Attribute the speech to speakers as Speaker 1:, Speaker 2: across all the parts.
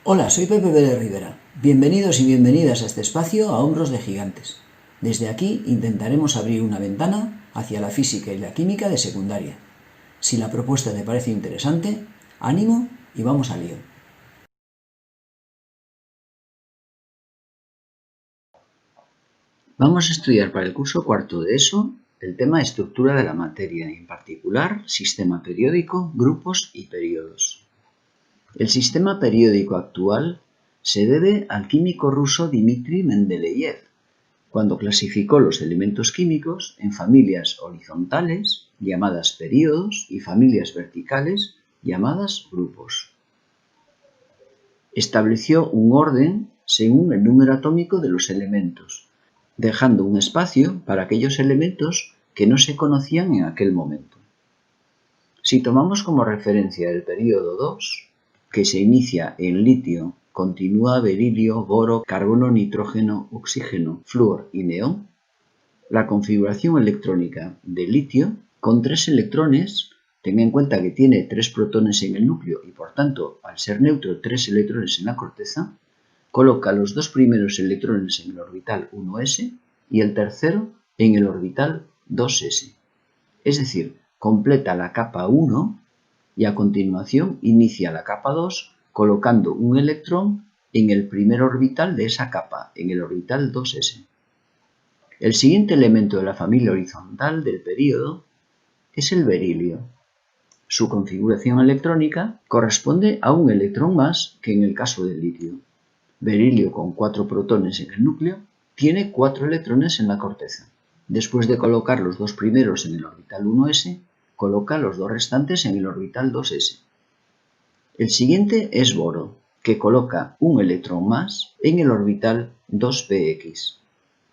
Speaker 1: Hola, soy Pepe Pérez Rivera. Bienvenidos y bienvenidas a este espacio a Hombros de Gigantes. Desde aquí intentaremos abrir una ventana hacia la física y la química de secundaria. Si la propuesta te parece interesante, ánimo y vamos al lío. Vamos a estudiar para el curso cuarto de ESO el tema estructura de la materia, en particular sistema periódico, grupos y períodos. El sistema periódico actual se debe al químico ruso Dmitri Mendeleev, cuando clasificó los elementos químicos en familias horizontales, llamadas períodos, y familias verticales, llamadas grupos. Estableció un orden según el número atómico de los elementos, dejando un espacio para aquellos elementos que no se conocían en aquel momento. Si tomamos como referencia el período 2, que se inicia en litio, continúa berilio, boro, carbono, nitrógeno, oxígeno, flúor y neón, la configuración electrónica de litio con 3 electrones, ten en cuenta que tiene 3 protones en el núcleo y por tanto, al ser neutro, 3 electrones en la corteza, coloca los 2 primeros electrones en el orbital 1s y el tercero en el orbital 2s. Es decir, completa la capa 1 y a continuación inicia la capa 2 colocando un electrón en el primer orbital de esa capa, en el orbital 2s. El siguiente elemento de la familia horizontal del período es el berilio. Su configuración electrónica corresponde a un electrón más que en el caso del litio. Berilio con 4 protones en el núcleo tiene 4 electrones en la corteza. Después de colocar los 2 primeros en el orbital 1s, coloca los 2 restantes en el orbital 2s. El siguiente es boro, que coloca un electrón más en el orbital 2px.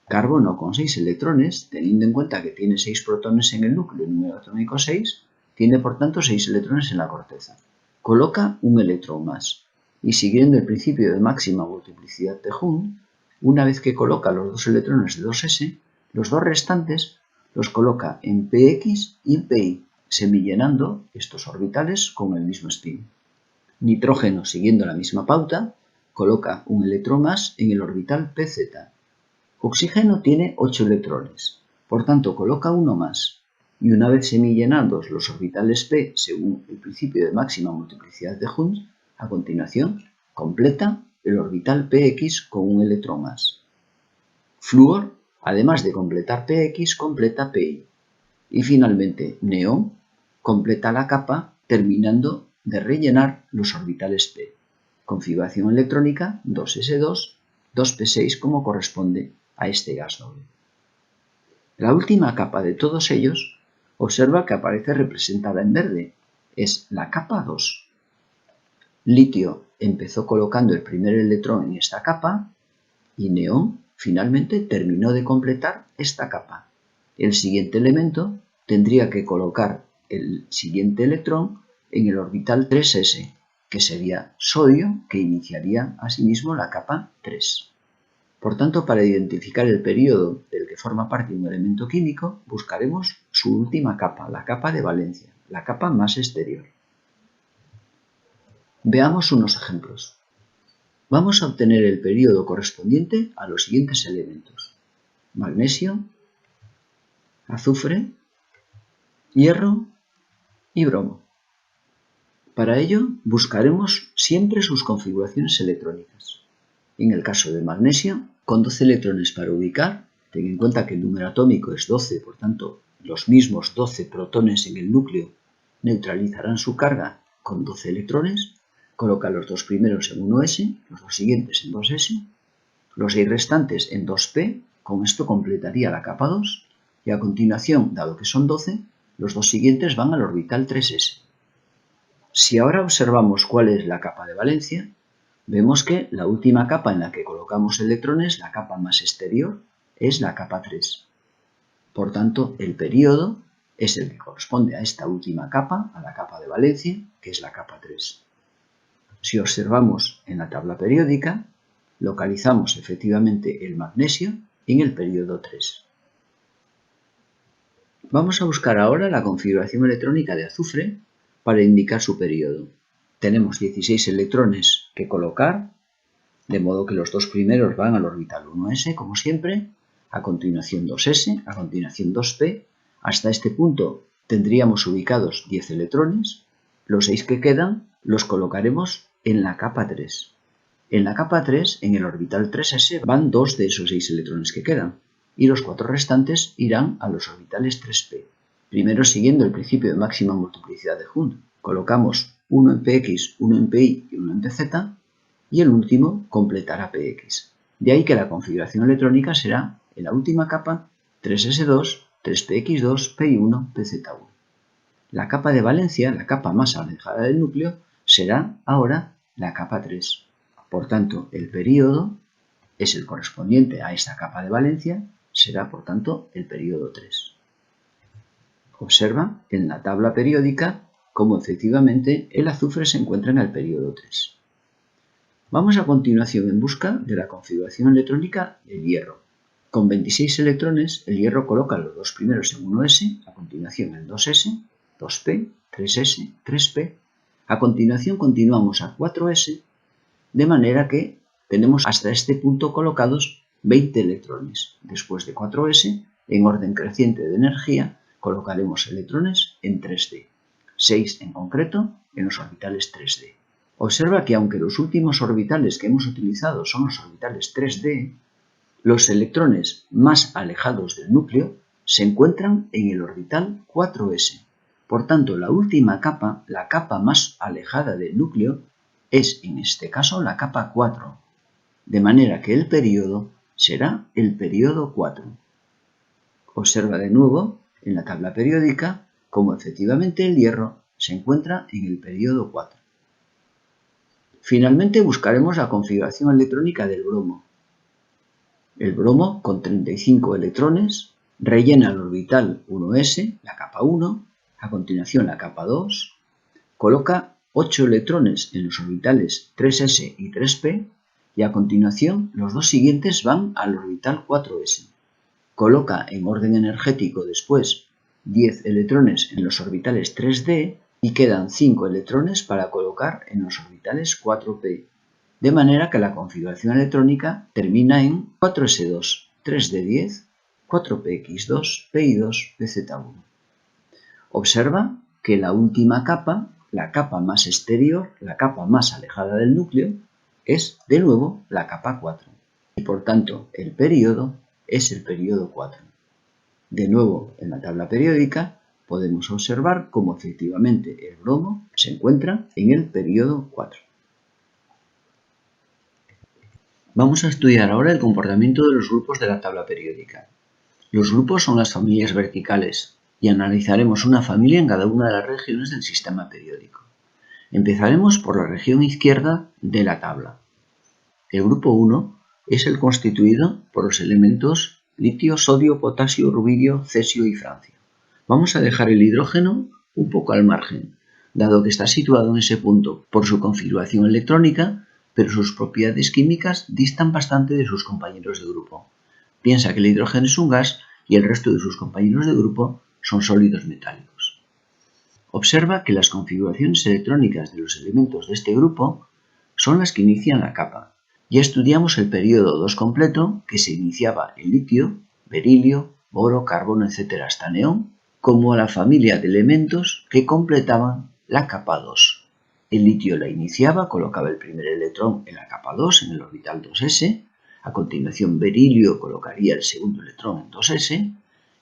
Speaker 1: Carbono con 6 electrones, teniendo en cuenta que tiene 6 protones en el núcleo y número atómico 6, tiene por tanto 6 electrones en la corteza. Coloca un electrón más. Y siguiendo el principio de máxima multiplicidad de Hund, una vez que coloca los 2 electrones de 2s, los 2 restantes los coloca en px y en pi, semillenando estos orbitales con el mismo spin. Nitrógeno, siguiendo la misma pauta, coloca un electrón más en el orbital pz. Oxígeno tiene 8 electrones, por tanto coloca uno más, y una vez semillenados los orbitales p según el principio de máxima multiplicidad de Hund, a continuación completa el orbital px con un electrón más. Flúor, además de completar px, completa pi. Y finalmente neón completa la capa terminando de rellenar los orbitales p. Configuración electrónica 2s2, 2p6 como corresponde a este gas noble. La última capa de todos ellos, observa que aparece representada en verde, es la capa 2. Litio empezó colocando el primer electrón en esta capa y neón finalmente terminó de completar esta capa. El siguiente elemento tendría que colocar el siguiente electrón en el orbital 3s, que sería sodio, que iniciaría asimismo la capa 3. Por tanto, para identificar el período del que forma parte un elemento químico, buscaremos su última capa, la capa de valencia, la capa más exterior. Veamos unos ejemplos. Vamos a obtener el período correspondiente a los siguientes elementos: magnesio, azufre, hierro y bromo. Para ello, buscaremos siempre sus configuraciones electrónicas. En el caso del magnesio, con 12 electrones para ubicar, ten en cuenta que el número atómico es 12, por tanto, los mismos 12 protones en el núcleo neutralizarán su carga con 12 electrones, coloca los 2 primeros en 1s, los 2 siguientes en 2s, los 6 restantes en 2p, con esto completaría la capa 2, y a continuación, dado que son 12, los 2 siguientes van al orbital 3s. Si ahora observamos cuál es la capa de valencia, vemos que la última capa en la que colocamos electrones, la capa más exterior, es la capa 3. Por tanto, el período es el que corresponde a esta última capa, a la capa de valencia, que es la capa 3. Si observamos en la tabla periódica, localizamos efectivamente el magnesio en el período 3. Vamos a buscar ahora la configuración electrónica de azufre para indicar su período. tenemos 16 electrones que colocar, de modo que los dos primeros van al orbital 1s, como siempre, a continuación 2s, a continuación 2p. Hasta este punto tendríamos ubicados 10 electrones. Los 6 que quedan los colocaremos en la capa 3. En la capa 3, en el orbital 3s, van 2 de esos 6 electrones que quedan, y los 4 restantes irán a los orbitales 3p. Primero, siguiendo el principio de máxima multiplicidad de Hund, colocamos uno en px, uno en pi y uno en pz, y el último completará px. De ahí que la configuración electrónica será, en la última capa, 3s2, 3px2, pi1, pz1. La capa de valencia, la capa más alejada del núcleo, será ahora la capa 3. Por tanto, el período es el correspondiente a esta capa de valencia, será por tanto el período 3. Observa en la tabla periódica cómo efectivamente el azufre se encuentra en el período 3. Vamos a continuación en busca de la configuración electrónica del hierro. Con 26 electrones, el hierro coloca los dos primeros en 1s, a continuación el 2s, 2p, 3s, 3p. A continuación continuamos a 4s, de manera que tenemos hasta este punto colocados 20 electrones. Después de 4s, en orden creciente de energía, colocaremos electrones en 3d, 6 en concreto en los orbitales 3d. Observa que aunque los últimos orbitales que hemos utilizado son los orbitales 3d, los electrones más alejados del núcleo se encuentran en el orbital 4s. Por tanto, la última capa, la capa más alejada del núcleo, es en este caso la capa 4, de manera que el período será el período 4. Observa de nuevo en la tabla periódica cómo efectivamente el hierro se encuentra en el período 4. Finalmente buscaremos la configuración electrónica del bromo. El bromo, con 35 electrones, rellena el orbital 1s, la capa 1, a continuación la capa 2, coloca 8 electrones en los orbitales 3s y 3p, y a continuación los dos siguientes van al orbital 4s. Coloca en orden energético después 10 electrones en los orbitales 3d y quedan 5 electrones para colocar en los orbitales 4p, de manera que la configuración electrónica termina en 4s2, 3d10, 4px2, pi2, pz1. Observa que la última capa, la capa más exterior, la capa más alejada del núcleo, es de nuevo la capa 4. Y por tanto, el período es el período 4. De nuevo, en la tabla periódica podemos observar cómo efectivamente el bromo se encuentra en el período 4. Vamos a estudiar ahora el comportamiento de los grupos de la tabla periódica. Los grupos son las familias verticales y analizaremos una familia en cada una de las regiones del sistema periódico. Empezaremos por la región izquierda de la tabla. El grupo 1 es el constituido por los elementos litio, sodio, potasio, rubidio, cesio y francio. Vamos a dejar el hidrógeno un poco al margen, dado que está situado en ese punto por su configuración electrónica, pero sus propiedades químicas distan bastante de sus compañeros de grupo. Piensa que el hidrógeno es un gas y el resto de sus compañeros de grupo son sólidos metálicos. Observa que las configuraciones electrónicas de los elementos de este grupo son las que inician la capa. Ya estudiamos el período 2 completo, que se iniciaba en litio, berilio, boro, carbono, etc. hasta neón, como la familia de elementos que completaban la capa 2. El litio la iniciaba, colocaba el primer electrón en la capa 2, en el orbital 2s, a continuación berilio colocaría el segundo electrón en 2s,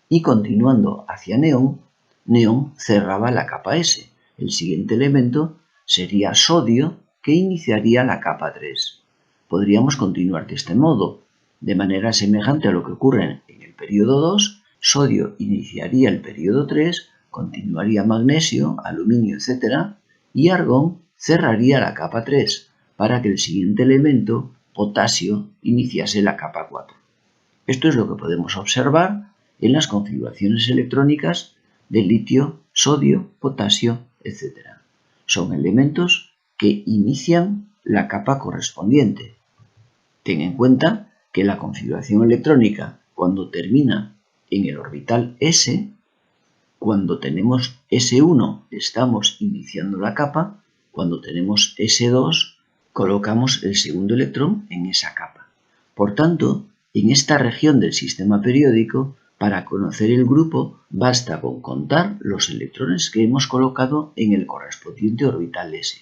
Speaker 1: y continuando hacia neón, neón cerraba la capa s. El siguiente elemento sería sodio, que iniciaría la capa 3. Podríamos continuar de este modo, de manera semejante a lo que ocurre en el período 2, sodio iniciaría el período 3, continuaría magnesio, aluminio, etc., y argón cerraría la capa 3, para que el siguiente elemento, potasio, iniciase la capa 4. Esto es lo que podemos observar en las configuraciones electrónicas de litio, sodio, potasio, etc. Son elementos que inician la capa correspondiente. Ten en cuenta que la configuración electrónica, cuando termina en el orbital s, cuando tenemos S1 estamos iniciando la capa, cuando tenemos S2, colocamos el segundo electrón en esa capa. Por tanto, en esta región del sistema periódico, para conocer el grupo, basta con contar los electrones que hemos colocado en el correspondiente orbital S.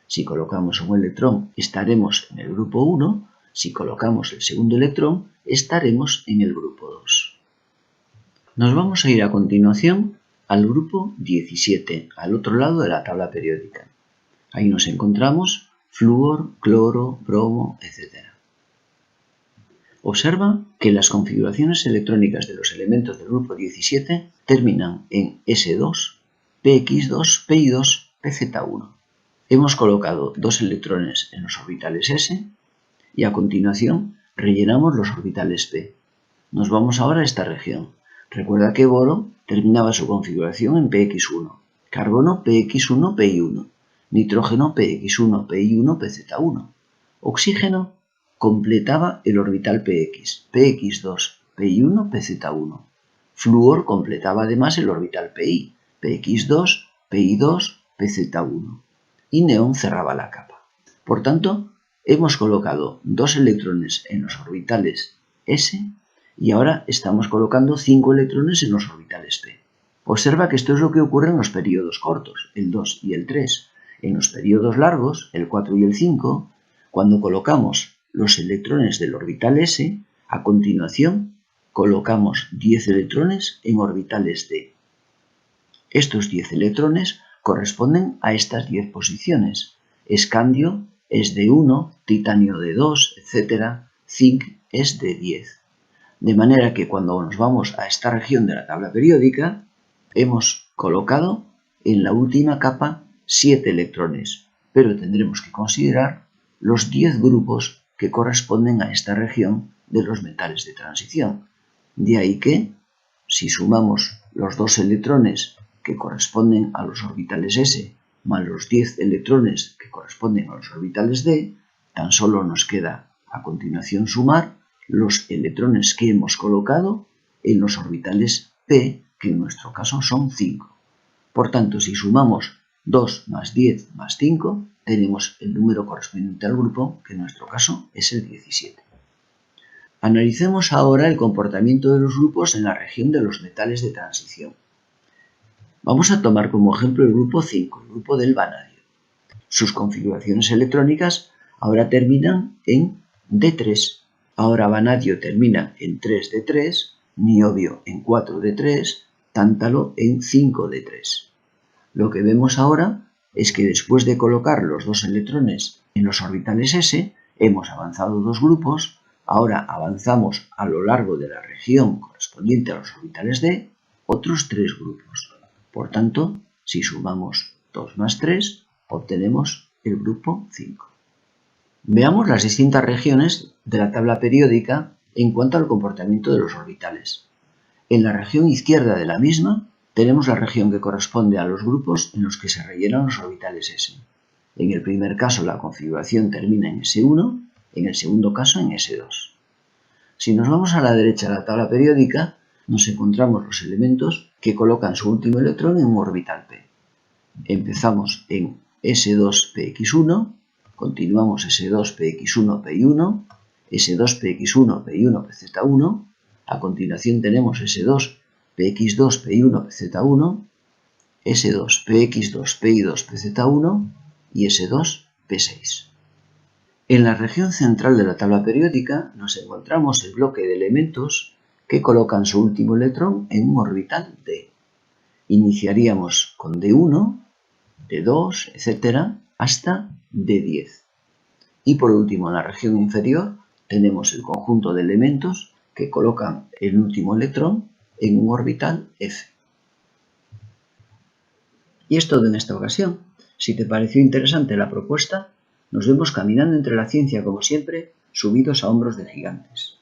Speaker 1: Si colocamos un electrón, estaremos en el grupo 1. Si colocamos el segundo electrón, estaremos en el grupo 2. Nos vamos a ir a continuación al grupo 17, al otro lado de la tabla periódica. Ahí nos encontramos flúor, cloro, bromo, etc. Observa que las configuraciones electrónicas de los elementos del grupo 17 terminan en S2, PX2, PI2, PZ1. Hemos colocado dos electrones en los orbitales S y a continuación rellenamos los orbitales P. Nos vamos ahora a esta región. Recuerda que boro terminaba su configuración en PX1, carbono PX1, PI1, nitrógeno PX1, PI1, PZ1. Oxígeno completaba el orbital PX, PX2, PI1, PZ1. Flúor completaba además el orbital PI, PX2, PI2, PZ1. Y neón cerraba la capa. Por tanto, hemos colocado dos electrones en los orbitales S y ahora estamos colocando 5 electrones en los orbitales P. Observa que esto es lo que ocurre en los períodos cortos, el 2 y el 3. En los períodos largos, el 4 y el 5, cuando colocamos los electrones del orbital S, a continuación colocamos 10 electrones en orbitales D. Estos 10 electrones corresponden a estas 10 posiciones. Escandio es de 1, titanio de 2, etc. Zinc es de 10. De manera que cuando nos vamos a esta región de la tabla periódica, hemos colocado en la última capa 7 electrones, pero tendremos que considerar los 10 grupos que corresponden a esta región de los metales de transición. De ahí que, si sumamos los 2 electrones que corresponden a los orbitales S más los 10 electrones que corresponden a los orbitales D, tan solo nos queda a continuación sumar los electrones que hemos colocado en los orbitales P, que en nuestro caso son 5. Por tanto, si sumamos 2 más 10 más 5, tenemos el número correspondiente al grupo, que en nuestro caso es el 17. Analicemos ahora el comportamiento de los grupos en la región de los metales de transición. Vamos a tomar como ejemplo el grupo 5, el grupo del vanadio. Sus configuraciones electrónicas ahora terminan en D3. Ahora vanadio termina en 3D3, niobio en 4D3, tántalo en 5D3. Lo que vemos ahora es que después de colocar los dos electrones en los orbitales S, hemos avanzado 2 grupos, ahora avanzamos a lo largo de la región correspondiente a los orbitales D, otros 3 grupos. Por tanto, si sumamos 2 más 3, obtenemos el grupo 5. Veamos las distintas regiones de la tabla periódica en cuanto al comportamiento de los orbitales. En la región izquierda de la misma tenemos la región que corresponde a los grupos en los que se rellenan los orbitales S. En el primer caso la configuración termina en S1, en el segundo caso en S2. Si nos vamos a la derecha de la tabla periódica, nos encontramos los elementos que colocan su último electrón en un orbital P. Empezamos en S2PX1, continuamos S2PX1PI1, S2PX1PI1PZ1, a continuación tenemos S2PX2PI1PZ1, S2PX2PI2PZ1 y S2P6. En la región central de la tabla periódica nos encontramos el bloque de elementos que colocan su último electrón en un orbital D. Iniciaríamos con D1, D2, etc. hasta D10. Y por último, en la región inferior tenemos el conjunto de elementos que colocan el último electrón en un orbital F. Y es todo en esta ocasión. Si te pareció interesante la propuesta, nos vemos caminando entre la ciencia como siempre, subidos a hombros de gigantes.